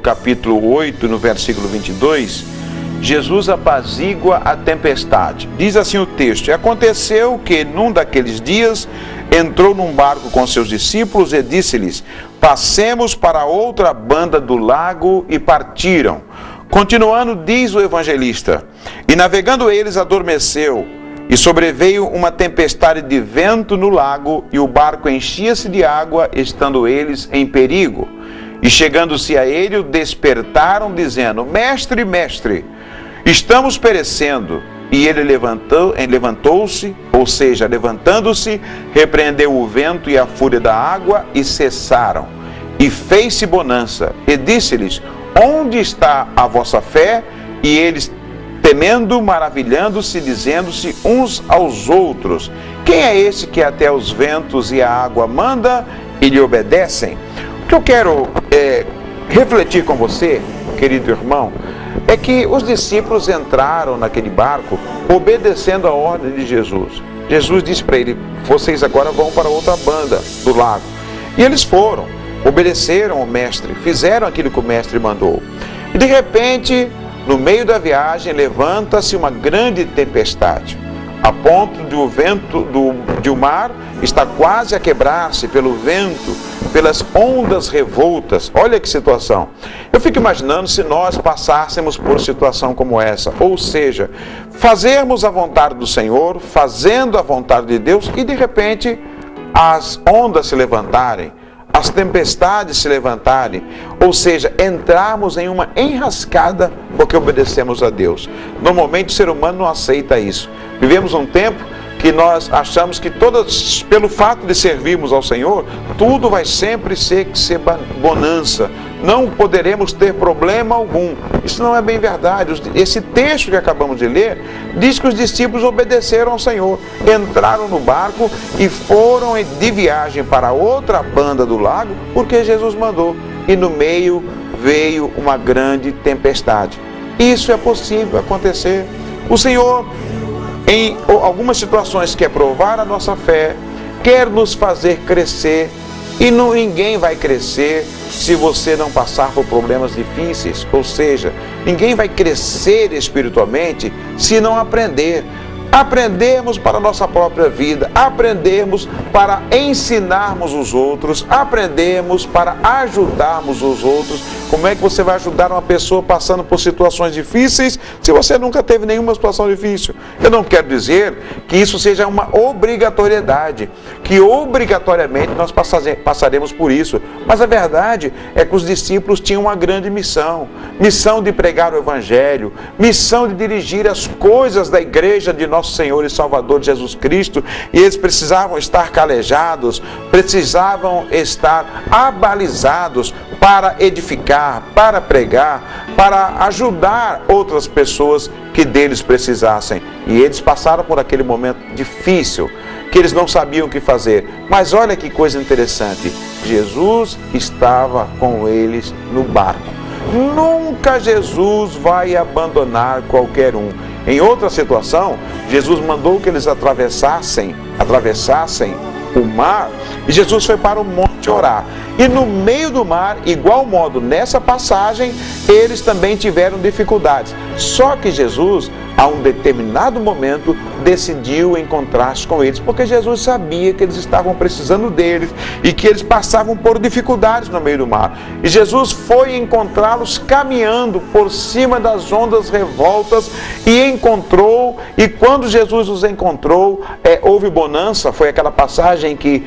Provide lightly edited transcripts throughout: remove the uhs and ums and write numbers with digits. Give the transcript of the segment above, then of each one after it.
capítulo 8, no versículo 22, Jesus apazigua a tempestade. Diz assim o texto: E aconteceu que, num daqueles dias, entrou num barco com seus discípulos e disse-lhes: Passemos para outra banda do lago, e partiram. Continuando, diz o evangelista: E navegando eles, adormeceu, e sobreveio uma tempestade de vento no lago, e o barco enchia-se de água, estando eles em perigo. E chegando-se a ele, o despertaram, dizendo: Mestre, mestre, estamos perecendo. E ele levantou-se, ou seja, levantando-se, repreendeu o vento e a fúria da água, e cessaram. E fez-se bonança, e disse-lhes: Onde está a vossa fé? E eles, temendo, maravilhando-se, dizendo-se uns aos outros: Quem é esse que até os ventos e a água manda e lhe obedecem? O que eu quero refletir com você, querido irmão, é que os discípulos entraram naquele barco obedecendo a ordem de Jesus. Jesus disse para ele: Vocês agora vão para outra banda do lago. E eles foram, obedeceram ao mestre, fizeram aquilo que o mestre mandou. E de repente, no meio da viagem, levanta-se uma grande tempestade, a ponto de o vento do mar está quase a quebrar-se pelo vento, pelas ondas revoltas. Olha que situação. Eu fico imaginando se nós passássemos por situação como essa, ou seja, fazermos a vontade do Senhor, fazendo a vontade de Deus, e de repente as ondas se levantarem, as tempestades se levantarem, ou seja, entrarmos em uma enrascada porque obedecemos a Deus. Normalmente o ser humano não aceita isso. Vivemos um tempo que nós achamos que pelo fato de servirmos ao Senhor, tudo vai sempre ser bonança. Não poderemos ter problema algum. Isso não é bem verdade. Esse texto que acabamos de ler diz que os discípulos obedeceram ao Senhor, entraram no barco e foram de viagem para outra banda do lago, porque Jesus mandou. E no meio veio uma grande tempestade. Isso é possível acontecer. O Senhor, em algumas situações, quer provar a nossa fé, quer nos fazer crescer, e ninguém vai crescer se você não passar por problemas difíceis, ou seja, ninguém vai crescer espiritualmente se não aprender. Aprendermos para a nossa própria vida, aprendermos para ensinarmos os outros, aprendermos para ajudarmos os outros. Como é que você vai ajudar uma pessoa passando por situações difíceis se você nunca teve nenhuma situação difícil? Eu não quero dizer que isso seja uma obrigatoriedade, que obrigatoriamente nós passaremos por isso, mas a verdade é que os discípulos tinham uma grande missão de pregar o Evangelho, missão de dirigir as coisas da igreja de nosso Senhor e Salvador Jesus Cristo, e eles precisavam estar calejados, precisavam estar abalizados para edificar, para pregar, para ajudar outras pessoas que deles precisassem. E eles passaram por aquele momento difícil, que eles não sabiam o que fazer. Mas olha que coisa interessante, Jesus estava com eles no barco. Nunca Jesus vai abandonar qualquer um. Em outra situação, Jesus mandou que eles atravessassem o mar, e Jesus foi para o monte orar. E no meio do mar, igual modo, nessa passagem, eles também tiveram dificuldades. Só que Jesus, a um determinado momento, decidiu encontrar-se com eles, porque Jesus sabia que eles estavam precisando deles e que eles passavam por dificuldades no meio do mar. E Jesus foi encontrá-los caminhando por cima das ondas revoltas e encontrou, e quando Jesus os encontrou, houve bonança. Foi aquela passagem em que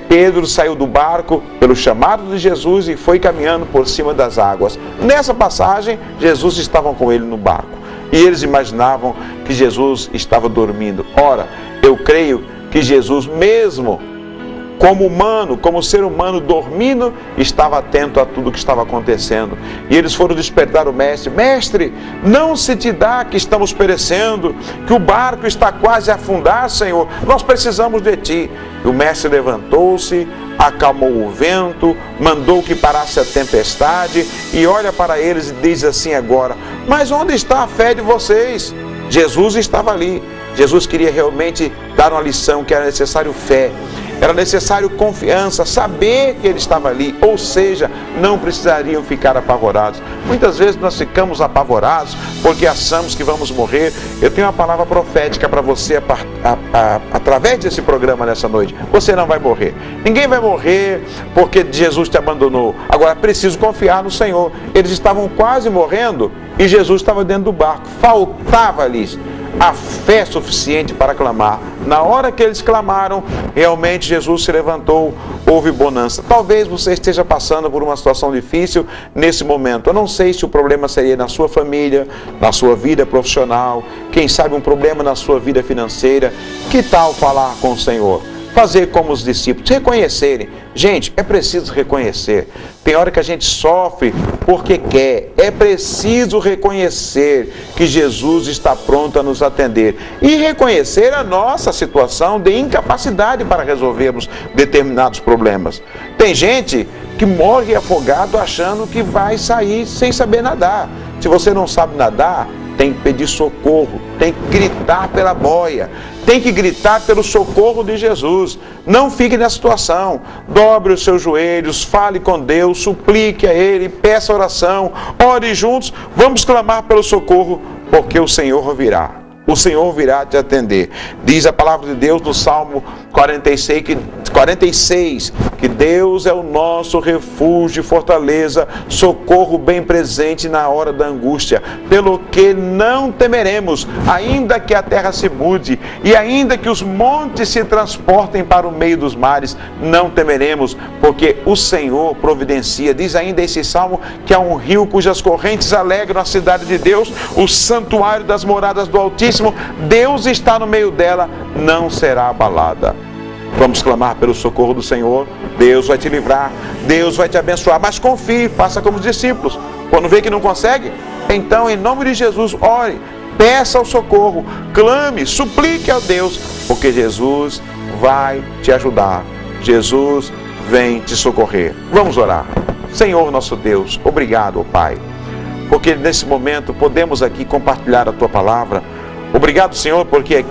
Pedro saiu do barco pelo chamado de Jesus e foi caminhando por cima das águas. Nessa passagem, Jesus estava com ele no barco. E eles imaginavam que Jesus estava dormindo. Ora, eu creio que Jesus, mesmo como humano, como ser humano dormindo, estava atento a tudo que estava acontecendo. E eles foram despertar o mestre: Mestre, não se te dá que estamos perecendo, que o barco está quase a afundar, Senhor, nós precisamos de ti. E o mestre levantou-se, acalmou o vento, mandou que parasse a tempestade, e olha para eles e diz assim agora: Mas onde está a fé de vocês? Jesus estava ali. Jesus queria realmente dar uma lição, que era necessário fé. era necessário confiança, saber que Ele estava ali, ou seja, não precisariam ficar apavorados. Muitas vezes nós ficamos apavorados porque achamos que vamos morrer. Eu tenho uma palavra profética para você através desse programa nessa noite. Você não vai morrer. Ninguém vai morrer porque Jesus te abandonou. Agora, preciso confiar no Senhor. Eles estavam quase morrendo e Jesus estava dentro do barco. Faltava-lhes a fé suficiente para clamar. Na hora que eles clamaram, realmente Jesus se levantou, houve bonança. Talvez você esteja passando por uma situação difícil nesse momento. Eu não sei se o problema seria na sua família, na sua vida profissional, quem sabe um problema na sua vida financeira. Que tal falar com o Senhor? Fazer como os discípulos, reconhecerem. Gente, é preciso reconhecer. Tem hora que a gente sofre porque quer. É preciso reconhecer que Jesus está pronto a nos atender. E reconhecer a nossa situação de incapacidade para resolvermos determinados problemas. Tem gente que morre afogado achando que vai sair sem saber nadar. Se você não sabe nadar, tem que pedir socorro, tem que gritar pela boia, tem que gritar pelo socorro de Jesus. Não fique nessa situação. Dobre os seus joelhos, fale com Deus, suplique a Ele, peça oração, ore juntos, vamos clamar pelo socorro, porque o Senhor virá. O Senhor virá te atender. Diz a palavra de Deus no Salmo 46, que Deus é o nosso refúgio e fortaleza, socorro bem presente na hora da angústia, pelo que não temeremos, ainda que a terra se mude, e ainda que os montes se transportem para o meio dos mares, não temeremos, porque o Senhor providencia. Diz ainda esse Salmo que há um rio cujas correntes alegram a cidade de Deus, o santuário das moradas do Altíssimo. Deus está no meio dela, não será abalada. Vamos clamar pelo socorro do Senhor. Deus vai te livrar, Deus vai te abençoar, mas confie, faça como os discípulos. Quando vê que não consegue, então em nome de Jesus, ore, peça o socorro, clame, suplique a Deus, porque Jesus vai te ajudar. Jesus vem te socorrer. Vamos orar. Senhor nosso Deus, obrigado, Pai, porque nesse momento podemos aqui compartilhar a Tua palavra. Obrigado, Senhor, porque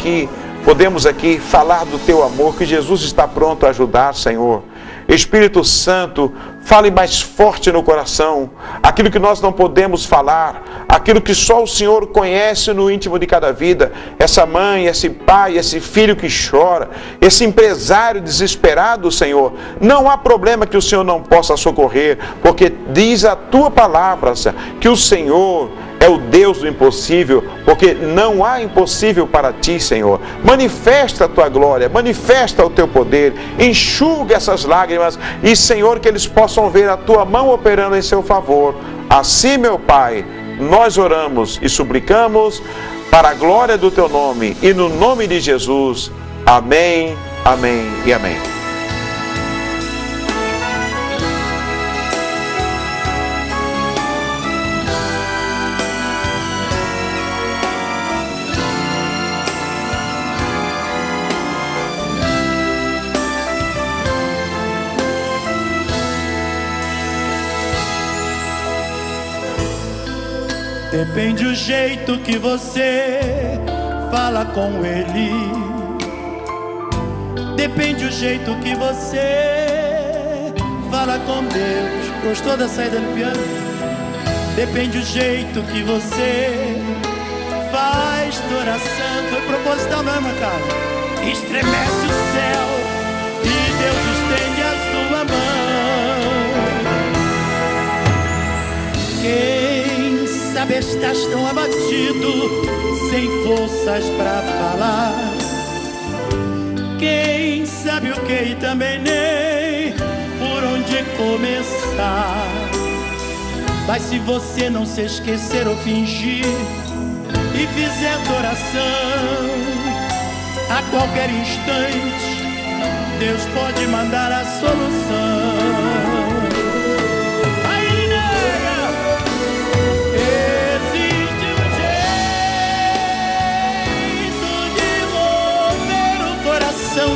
podemos aqui falar do Teu amor, que Jesus está pronto a ajudar, Senhor. Espírito Santo, fale mais forte no coração, aquilo que nós não podemos falar, aquilo que só o Senhor conhece no íntimo de cada vida. Essa mãe, esse pai, esse filho que chora, esse empresário desesperado, Senhor, não há problema que o Senhor não possa socorrer, porque diz a Tua palavra que o Senhor é o Deus do impossível, porque não há impossível para Ti, Senhor. Manifesta a Tua glória, manifesta o Teu poder, enxuga essas lágrimas e, Senhor, que eles possam ver a Tua mão operando em seu favor. Assim, meu Pai, nós oramos e suplicamos para a glória do Teu nome e no nome de Jesus. Amém, amém e amém. Depende o jeito que você fala com Ele. Depende o jeito que você fala com Deus. Gostou da saída do piano? Depende o jeito que você faz tua oração. Foi proposital mesmo, cara. Estremece o céu e Deus estende a sua mão. Quem sabe estás tão abatido, sem forças pra falar. Quem sabe o que e também nem por onde começar. Mas se você não se esquecer ou fingir e fizer adoração, a qualquer instante Deus pode mandar a solução.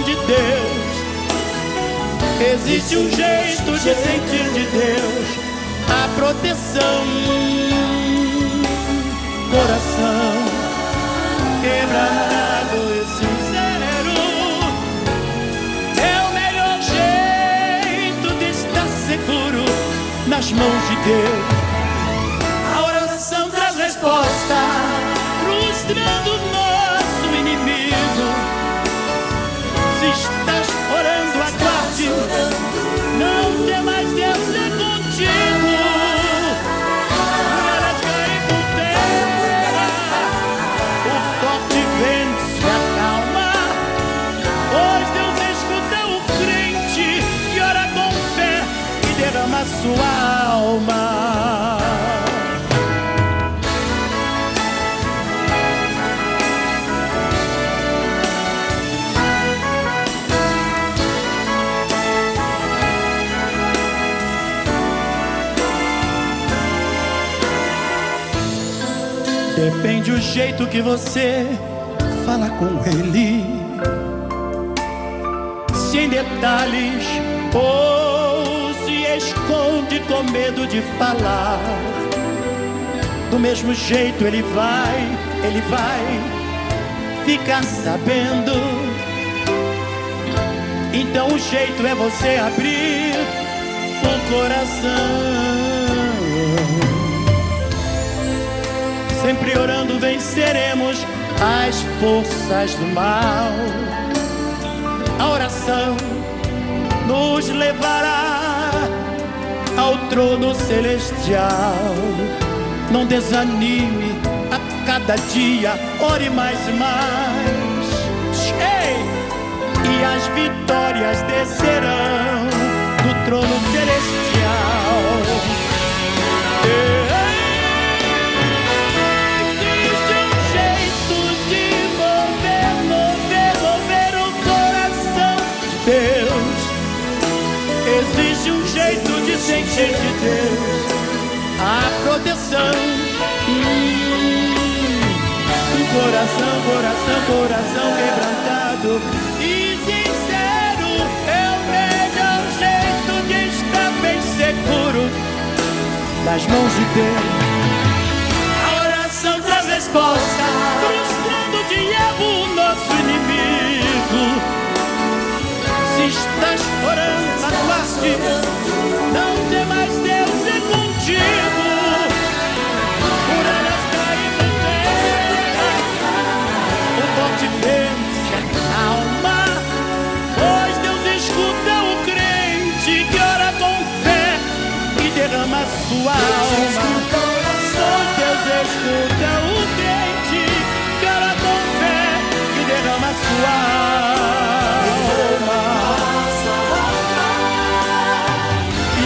De Deus, existe um jeito de sentir de Deus a proteção. Coração quebrado e sincero é o nas mãos de Deus. A oração traz resposta, frustrando o nosso inimigo. Se estás orando, aguarde, não tem mais Deus é contigo. Elas caem por terra, o forte vento se acalma, pois Deus escuta o crente que ora com fé e derrama sua alma. Depende o jeito que você fala com ele, se em detalhes ou se esconde com medo de falar. Do mesmo jeito ele vai ficar sabendo. Então o jeito é você abrir o coração. Sempre orando venceremos as forças do mal. A oração nos levará ao trono celestial. Não desanime, a cada dia ore mais e mais. E as vitórias descerão do trono celestial. Existe um jeito de sentir de Deus a proteção. Coração quebrantado e sincero é o melhor jeito de estar bem seguro nas mãos de Deus. A oração traz resposta, frustrando o diabo, o nosso inimigo. Se estás orando, aguarde, não tem mais Deus é contigo. Por elas caem por terra, o forte vento se acalma, pois Deus escuta o crente que ora com fé e derrama sua alma. Pois Deus escuta o crente que ora com fé e derrama sua alma.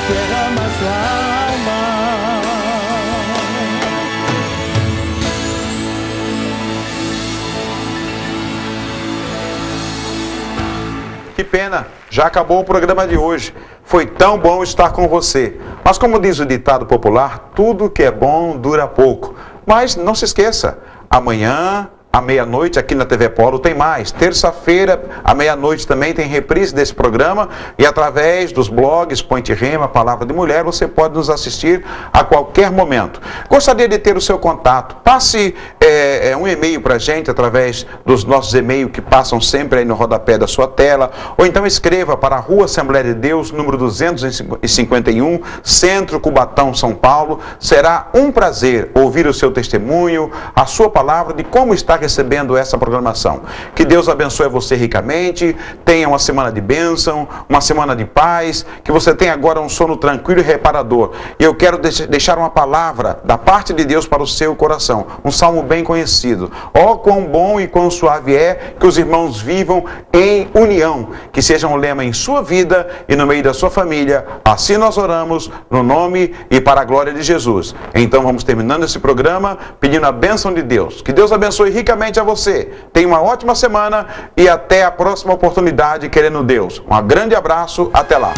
Derrama sua alma. Que pena, já acabou o programa de hoje. Foi tão bom estar com você. Mas como diz o ditado popular, tudo que é bom dura pouco. Mas não se esqueça, amanhã à meia-noite, aqui na TV Polo, tem mais. Terça-feira, à meia-noite, também tem reprise desse programa. E através dos blogs Point Rema, Palavra de Mulher, você pode nos assistir a qualquer momento. Gostaria de ter o seu contato. Passe um e-mail para a gente, através dos nossos e-mails que passam sempre aí no rodapé da sua tela. Ou então escreva para a Rua Assembleia de Deus, número 251, Centro Cubatão, São Paulo. Será um prazer ouvir o seu testemunho, a sua palavra de como está recebendo essa programação. Que Deus abençoe você ricamente, tenha uma semana de bênção, uma semana de paz, que você tenha agora um sono tranquilo e reparador. E eu quero deixar uma palavra da parte de Deus para o seu coração, um salmo bem conhecido. Ó, quão bom e quão suave é que os irmãos vivam em união, que seja um lema em sua vida e no meio da sua família. Assim nós oramos no nome e para a glória de Jesus. Então vamos terminando esse programa pedindo a bênção de Deus. Que Deus abençoe ricamente a você. Tenha uma ótima semana e até a próxima oportunidade, querendo Deus. Um grande abraço, até lá.